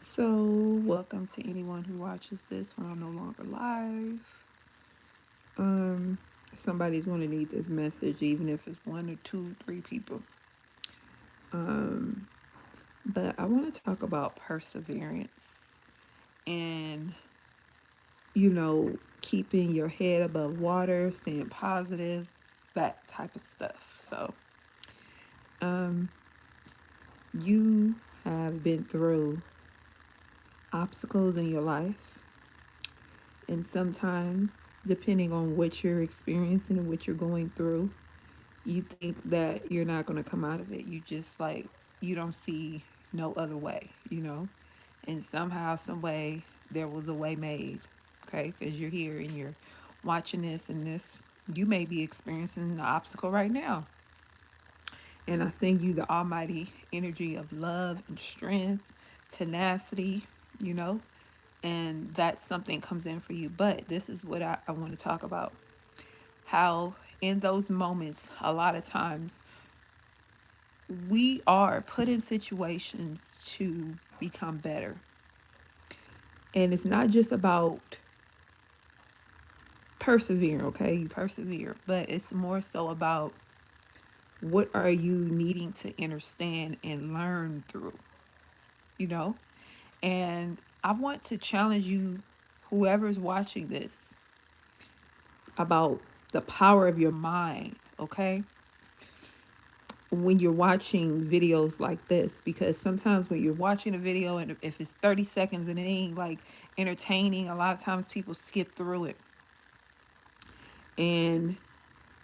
So, welcome to anyone who watches this when I'm no longer live. Um, Somebody's going to need this message, even if it's one or two, three people. Um, but I want to talk about perseverance and, keeping your head above water, staying positive, that type of stuff. So, um, you have been through obstacles in your life. And sometimes, depending on what you're experiencing and what you're going through, you think that you're not going to come out of it. You just like, you don't see no other way. And somehow, some way, there was a way made. Okay. Because you're here and you're watching this and this. You may be experiencing an obstacle right now. And I send you the almighty energy of love and strength, tenacity, you know, and that something comes in for you. But this is what I want to talk about. How in those moments, a lot of times, we are put in situations to become better. And it's not just about persevere, okay? You persevere, but it's more so about what are you needing to understand and learn through, you know? And I want to challenge you, whoever's watching this, about the power of your mind, okay? When you're watching videos like this, because sometimes when you're watching a video and if it's 30 seconds and it ain't like entertaining, a lot of times people skip through it. And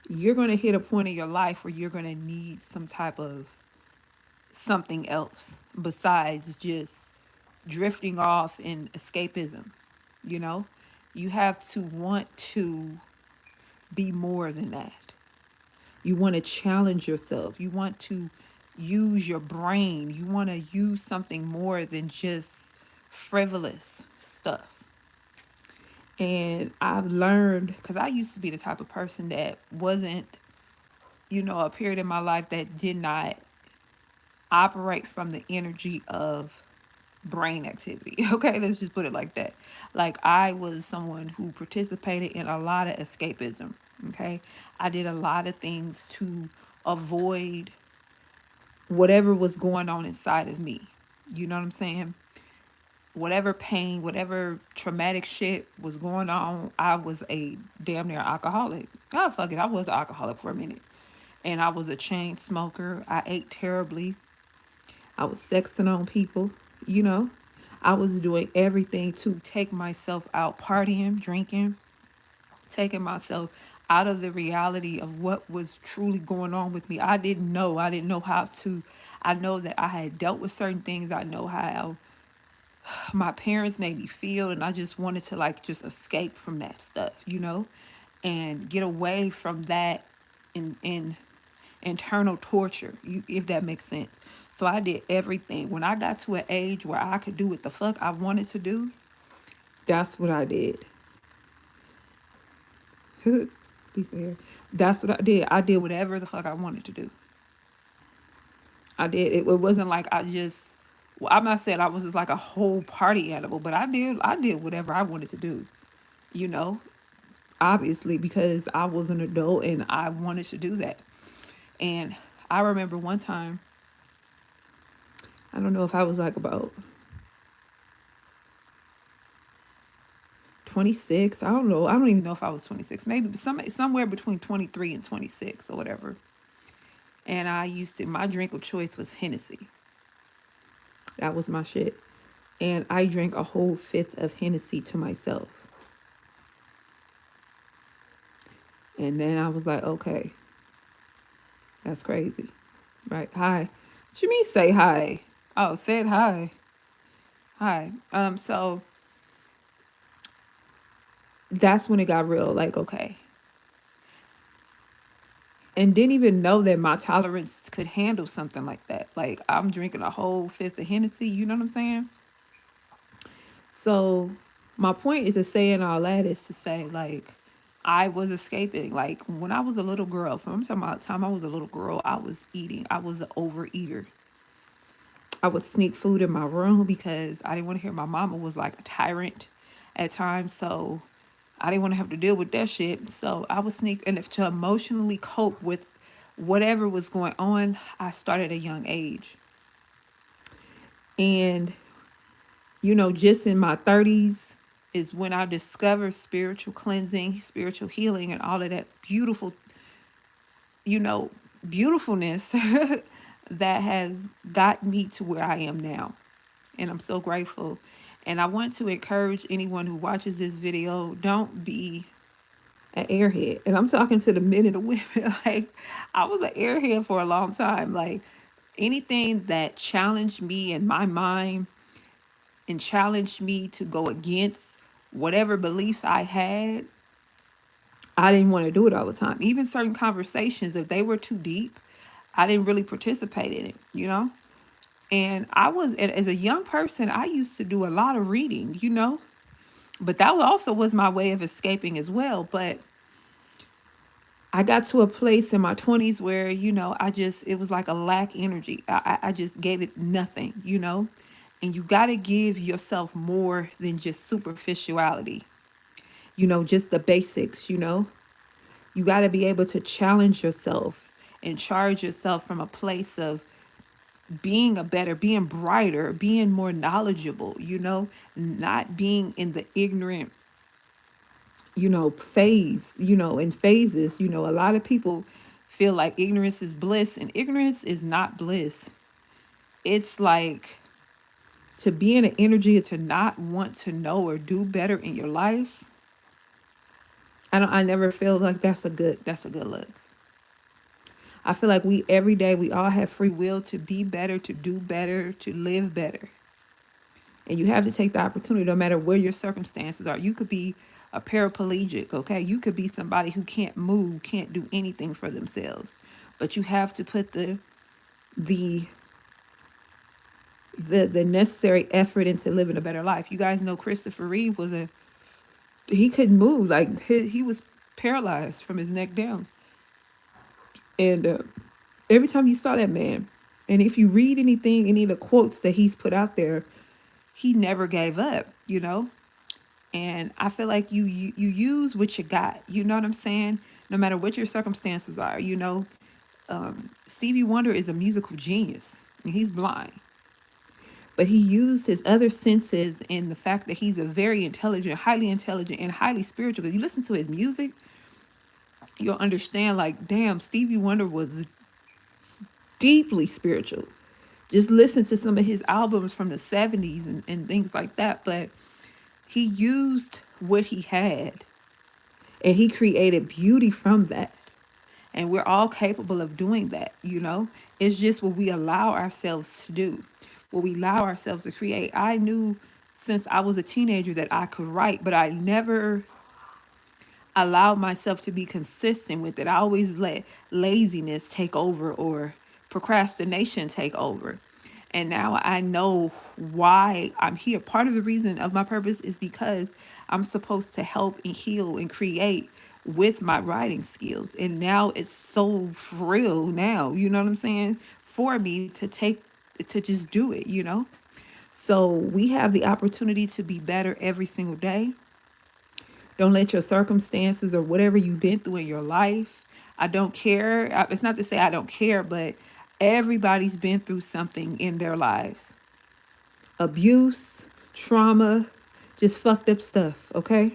you're going to hit a point in your life where you're going to need some type of something else besides just drifting off in escapism. You know, you have to want to be more than that. You want to challenge yourself. You want to use your brain. You want to use something more than just frivolous stuff. And I've learned, because I used to be the type of person that wasn't, a period in my life that did not operate from the energy of brain activity. Okay, let's just put it like that. Like, I was someone who participated in a lot of escapism. Okay, I did a lot of things to avoid whatever was going on inside of me. You know what I'm saying? Whatever pain, whatever traumatic shit was going on, I was a damn near alcoholic. Oh, fuck it. I was an alcoholic for a minute. And I was a chain smoker. I ate terribly. I was sexting on people, you know. I was doing everything to take myself out, partying, drinking, taking myself out of the reality of what was truly going on with me. I didn't know. I didn't know how to. I know that I had dealt with certain things. I know how my parents made me feel, and I just wanted to like just escape from that stuff, and get away from that in internal torture, if that makes sense. So I did everything. When I got to an age where I could do what the fuck I wanted to do, that's what I did. Piece of hair. That's what I did. I did whatever the fuck I wanted to do. I did. It wasn't like I just. Well, I'm not saying I was just like a whole party animal, but I did whatever I wanted to do. You know, obviously because I was an adult and I wanted to do that. And I remember one time, I don't know if I was like about 26. I don't know. I don't even know if I was 26. Maybe somewhere between 23 and 26 or whatever. And my drink of choice was Hennessy. That was my shit. And I drank a whole fifth of Hennessy to myself. And then I was like, okay, that's crazy. Right? Hi. What you mean say hi? Oh, said hi. Hi. So that's when it got real. Like, okay, and didn't even know that my tolerance could handle something like that. Like, I'm drinking a whole fifth of Hennessy, you know what I'm saying? So my point is to saying all that is to say, like, I was escaping. Like, when I was a little girl, from I'm talking about the time I was a little girl, I was eating. I was an overeater. I would sneak food in my room because I didn't want to hear my mama was like a tyrant at times. So I didn't want to have to deal with that shit. So I would sneak, and if to emotionally cope with whatever was going on, I started at a young age. And, just in my 30s is when I discovered spiritual cleansing, spiritual healing, and all of that you know, beautifulness that has got me to where I am now. And I'm so grateful. And I want to encourage anyone who watches this video, don't be an airhead. And I'm talking to the men and the women. Like, I was an airhead for a long time. Like, anything that challenged me in my mind and challenged me to go against whatever beliefs I had, I didn't want to do it all the time. Even certain conversations, if they were too deep, I didn't really participate in it. And as a young person, I used to do a lot of reading. But that also was my way of escaping as well. But I got to a place in my 20s where, it was like a lack energy. I just gave it nothing. And you got to give yourself more than just superficiality, just the basics. You got to be able to challenge yourself and charge yourself from a place of being brighter, being more knowledgeable, not being in the ignorant, phase, in phases. A lot of people feel like ignorance is bliss, and ignorance is not bliss. It's like to be in an energy to not want to know or do better in your life. I never feel like that's a good look. I feel like we every day we all have free will to be better, to do better, to live better. And you have to take the opportunity no matter where your circumstances are. You could be a paraplegic, okay? You could be somebody who can't move, can't do anything for themselves. But you have to put the the necessary effort into living a better life. You guys know Christopher Reeve he couldn't move. Like he was paralyzed from his neck down. And every time you saw that man, and if you read any of the quotes that he's put out there, he never gave up. And I feel like you use what you got. You know what I'm saying? No matter what your circumstances are. Stevie Wonder is a musical genius, and he's blind. But he used his other senses and the fact that he's a very intelligent, and highly spiritual. Because you listen to his music, you'll understand, like, damn, Stevie Wonder was deeply spiritual. Just listen to some of his albums from the 70s and things like that. But he used what he had, and he created beauty from that. And we're all capable of doing that. It's just what we allow ourselves to do, what we allow ourselves to create. I knew since I was a teenager that I could write, but I never allowed myself to be consistent with it. I always let laziness take over or procrastination take over. And now I know why I'm here. Part of the reason of my purpose is because I'm supposed to help and heal and create with my writing skills. And now it's so real now, you know what I'm saying? For me to just do it. So we have the opportunity to be better every single day. Don't let your circumstances or whatever you've been through in your life. I don't care. It's not to say I don't care, but everybody's been through something in their lives. Abuse, trauma, just fucked up stuff, okay?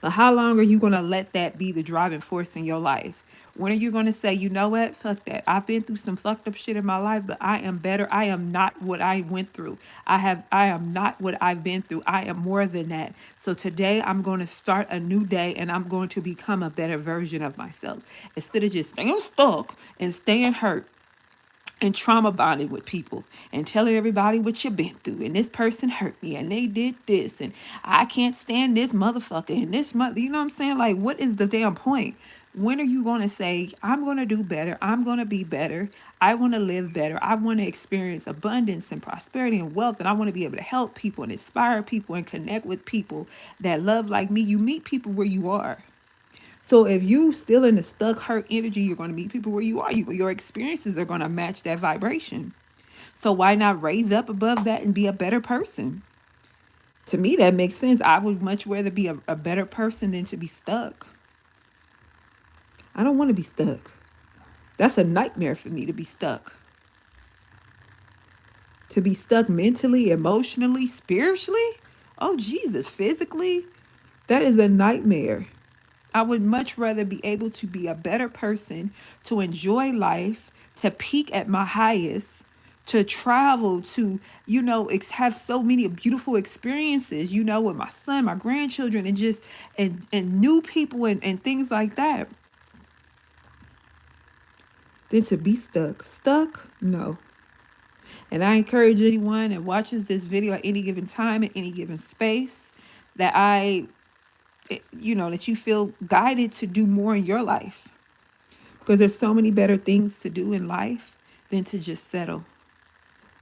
But how long are you going to let that be the driving force in your life? When are you going to say, you know what? Fuck that. I've been through some fucked up shit in my life, but I am better. I am not what I went through. I am not what I've been through. I am more than that. So today I'm going to start a new day, and I'm going to become a better version of myself. Instead of just staying stuck and staying hurt and trauma bonding with people and telling everybody what you've been through, and this person hurt me and they did this, and I can't stand this motherfucker and this mother, you know what I'm saying? Like, what is the damn point? When are you going to say, I'm going to do better, I'm going to be better, I want to live better, I want to experience abundance and prosperity and wealth, and I want to be able to help people and inspire people and connect with people that love like me? You meet people where you are. So if you still in the stuck hurt energy, you're going to meet people where you are. Your experiences are going to match that vibration. So why not raise up above that and be a better person? To me, that makes sense. I would much rather be a better person than to be stuck. I don't want to be stuck. That's a nightmare for me to be stuck. To be stuck mentally, emotionally, spiritually. Oh, Jesus, physically. That is a nightmare. I would much rather be able to be a better person, to enjoy life, to peak at my highest, to travel, to, have so many beautiful experiences, with my son, my grandchildren, and just, and new people and things like that, than to be stuck. Stuck? No. And I encourage anyone that watches this video at any given time, at any given space, that that you feel guided to do more in your life. Because there's so many better things to do in life than to just settle.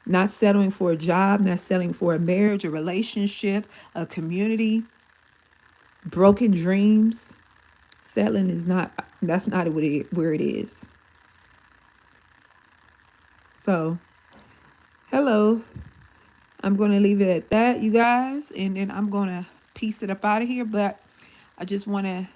Not settling for a job, not settling for a marriage, a relationship, a community, broken dreams. Settling is not, that's not where it is. So, hello. I'm going to leave it at that, you guys. And then I'm going to piece it up out of here. But I just want to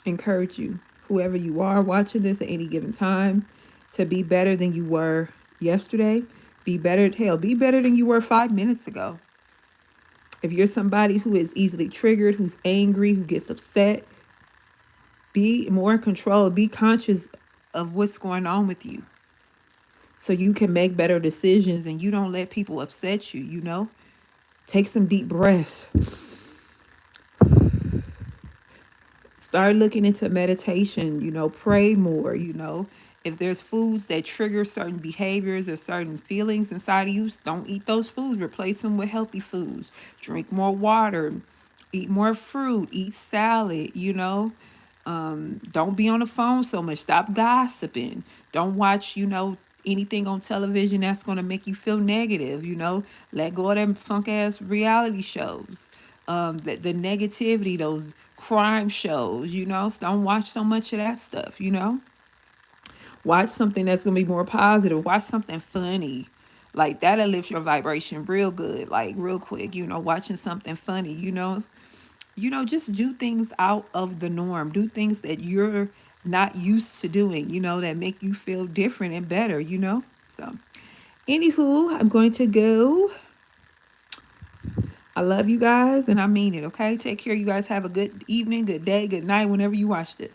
encourage you, whoever you are watching this at any given time, to be better than you were yesterday. Be better, hell, be better than you were 5 minutes ago. If you're somebody who is easily triggered, who's angry, who gets upset, be more in control. Be conscious of what's going on with you, so you can make better decisions and you don't let people upset you. Take some deep breaths. Start looking into meditation, pray more. If there's foods that trigger certain behaviors or certain feelings inside of you, don't eat those foods. Replace them with healthy foods. Drink more water, eat more fruit, eat salad. Don't be on the phone so much. Stop gossiping. Don't watch, anything on television that's going to make you feel negative. Let go of them funk ass reality shows. The negativity, those crime shows. So don't watch so much of that stuff. Watch something that's going to be more positive. Watch something funny. Like that'll lift your vibration real good, like real quick, watching something funny. Just do things out of the norm. Do things that you're not used to doing, that make you feel different and better. So, anywho, I'm going to go. I love you guys and I mean it, okay? Take care. You guys have a good evening, good day, good night whenever you watch this.